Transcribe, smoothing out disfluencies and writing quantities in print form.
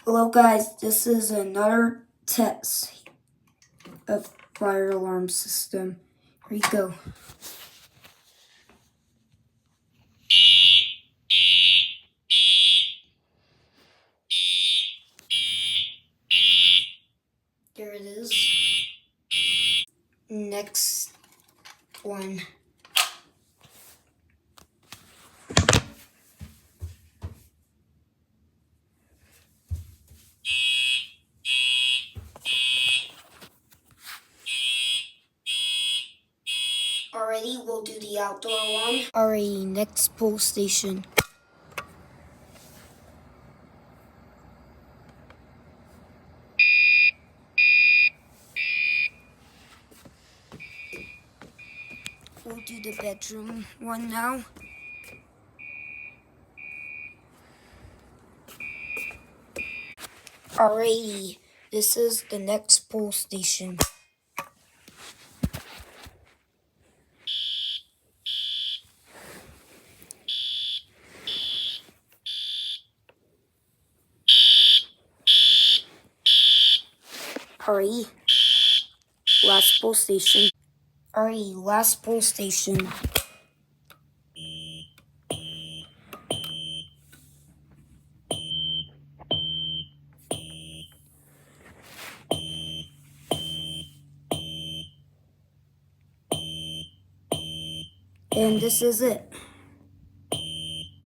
Hello guys, this is another test of fire alarm system. Here you go. There it is. Next one. Alrighty, we'll do the outdoor one. Alrighty, next pull station. We'll do the bedroom one now. Alrighty, this is the next pull station. Alrighty, last pull station. Alrighty, last pull station. And this is it.